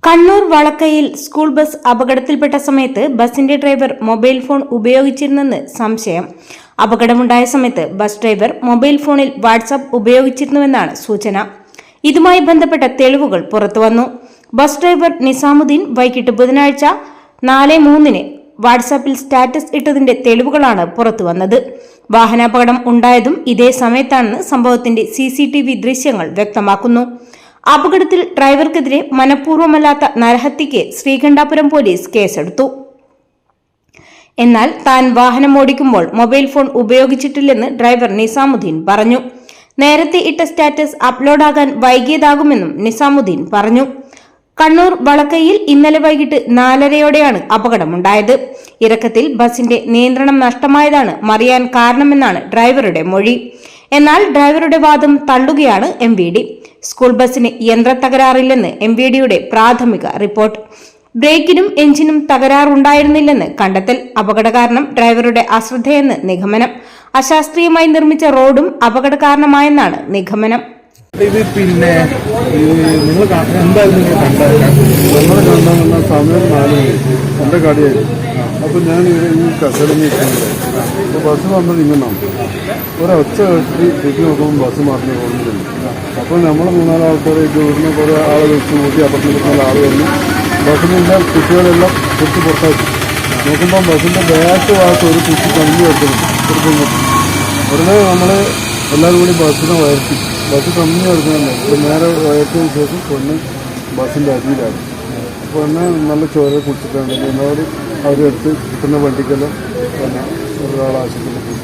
Kannur വളക്കയിൽ school bus അപകടത്തിൽപ്പെട്ട സമയത്ത് ബസിന്റെ ഡ്രൈവർ മൊബൈൽ ഫോൺ ഉപയോഗിച്ചിരുന്നെന്ന് സംശയം. അപകടമുണ്ടായ സമയത്ത് ബസ് ഡ്രൈവർ മൊബൈൽ ഫോണിൽ വാട്സാപ്പ് ഉപയോഗിച്ചിരുന്നുവെന്നാണ് സൂചന. ഇതുമായി ബന്ധപ്പെട്ട തെളിവുകൾ പുറത്തുവന്നു. ബസ് ഡ്രൈവർ നിസാമുദ്ദീൻ വൈകിട്ട് ബുധനാഴ്ച 4:03 വാട്സാപ്പിൽ സ്റ്റാറ്റസ് ഇട്ടതിന്റെ തെളിവുകളാണ് പുറത്തുവന്നത്. വാഹനാപകടം ഉണ്ടായതും ഇതേ സമയത്താണെന്ന് സംഭവത്തിന്റെ CCTV ദൃശ്യങ്ങൾ വ്യക്തമാക്കുന്നു. അപകടത്തിൽ ഡ്രൈവർക്കെതിരെ മനഃപൂർവ്വമല്ലാത്ത നരഹത്യയ്ക്ക് ശ്രീകണ്ഠാപുരം പോലീസ് കേസെടുത്തു. എന്നാൽ താൻ വാഹനം ഓടിക്കുമ്പോൾ മൊബൈൽ ഫോൺ ഉപയോഗിച്ചിട്ടില്ലെന്ന് ഡ്രൈവർ നിസാമുദ്ദീൻ പറഞ്ഞു. നേരത്തെ ഇട്ട സ്റ്റാറ്റസ് അപ്ലോഡാകാൻ വൈകിയതാകുമെന്നും നിസാമുദ്ദീൻ പറഞ്ഞു. കണ്ണൂർ വളക്കയിൽ ഇന്നലെ വൈകിട്ട് 4:30 അപകടമുണ്ടായത്. ഇറക്കത്തിൽ ബസിന്റെ നിയന്ത്രണം നഷ്ടമായതാണ് മറിയാൻ കാരണമെന്നാണ് ഡ്രൈവറുടെ മൊഴി. എന്നാൽ ഡ്രൈവറുടെ വാദം തള്ളുകയാണ് MVD. സ്കൂൾ ബസിന് യന്ത്രത്തകരാറില്ലെന്ന് MVDയുടെ പ്രാഥമിക റിപ്പോർട്ട്. ബ്രേക്കിനും എഞ്ചിനും തകരാറുണ്ടായിരുന്നില്ലെന്ന് കണ്ടെത്തൽ. അപകട കാരണം ഡ്രൈവറുടെ അശ്രദ്ധയെന്ന് നിഗമനം. അശാസ്ത്രീയമായി നിർമ്മിച്ച റോഡും അപകട കാരണമായെന്നാണ് നിഗമനം. ഇത് പിന്നെ നിങ്ങൾ എന്തായാലും നിങ്ങൾ നമ്മളെ കണ്ടെന്ന സമയം 4 മണി എൻ്റെ കടയായിരുന്നു. അപ്പോൾ ഞാൻ ഈ കസരങ്ങി അപ്പോൾ ബസ് വന്നത് ഇങ്ങനെയാണ്. ഒരൊച്ച കെട്ടി തിരിഞ്ഞ് നോക്കുമ്പോൾ ബസ് മറിഞ്ഞ് പോകുന്നില്ല. അപ്പോൾ നമ്മൾ 3-4 ആൾക്കാരെ ഇവിടുന്ന് കുറേ ആളെ വെച്ച് കൂട്ടി അപ്പുറത്ത് നിൽക്കുന്ന ആൾ വന്നു. ബസ്സിൻ്റെ കുട്ടികളെല്ലാം കുറിച്ച് പുറത്താക്കി നോക്കുമ്പോൾ ബസ്സിൻ്റെ ബാക്ക് ഭാഗത്ത് ഒരു കുട്ടി കമ്പി എടുക്കുന്നുണ്ട്. ഉടനെ നമ്മൾ എല്ലാവരും കൂടി ബസ്സിനെ വയറ്റി. ബസ് കമ്പനി എടുക്കുന്നുണ്ട്. ഇപ്പോൾ നേരെ വയറ്റിയതിന് ശേഷം പെണ്ണ് ബസ്സിൻ്റെ അടിയിലാണ്. പെണ്ണ് നല്ല ചോര കുടിച്ചിട്ടുണ്ട്. എന്നോട് അവരെടുത്ത് കിട്ടുന്ന വണ്ടിക്കെല്ലാം പിന്നെ ഒരാൾ ആശുപത്രിയിൽ പോയി.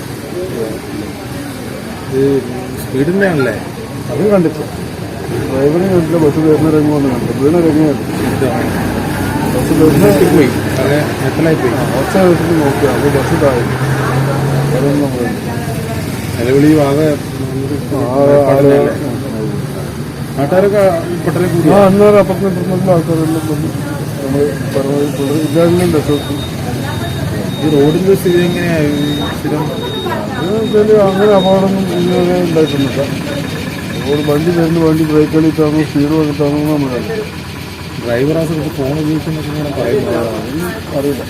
സ്പീഡിൻ്റെ ആണല്ലേ? അത് കണ്ടിട്ട് ഡ്രൈവറിനെ കണ്ടില്ല. ബസ് വരുന്ന രംഗമൊന്നും കണ്ടു. വീണ രംഗമായിട്ട് ബസ് വരുന്ന പോയി എത്രയായി പോയി ഒച്ച വെച്ചിട്ട് നോക്കുക. അപ്പോൾ ബസ് താഴെ അതൊന്നും പോയി. നിലവിളി ആകെ നാട്ടുകാരൊക്കെ പെട്ടെന്ന് കൂടി. അന്നേരം അപ്പുറത്തുള്ള ആൾക്കാരെല്ലാം വന്നു. നമ്മൾ പറഞ്ഞ ഇല്ലാതെങ്കിലും രസമൊക്കെ. ഈ റോഡിൻ്റെ സ്ഥിതി എങ്ങനെയാണ്? സ്ഥിരം അങ്ങനെ അപകടമൊന്നും ഇങ്ങനെ ഉണ്ടായിട്ടൊന്നുമില്ല. വണ്ടി വരുന്ന വണ്ടി ബ്രേക്ക് കളിച്ചാണോ സ്പീഡ് വന്നിട്ടാണോ നമ്മളറിയില്ല. ഡ്രൈവർ ആ സമയത്ത് ഫോൺ ഉപയോഗിക്കുന്നൊക്കെ ഇങ്ങനെ പറയുന്നത് അറിയില്ല.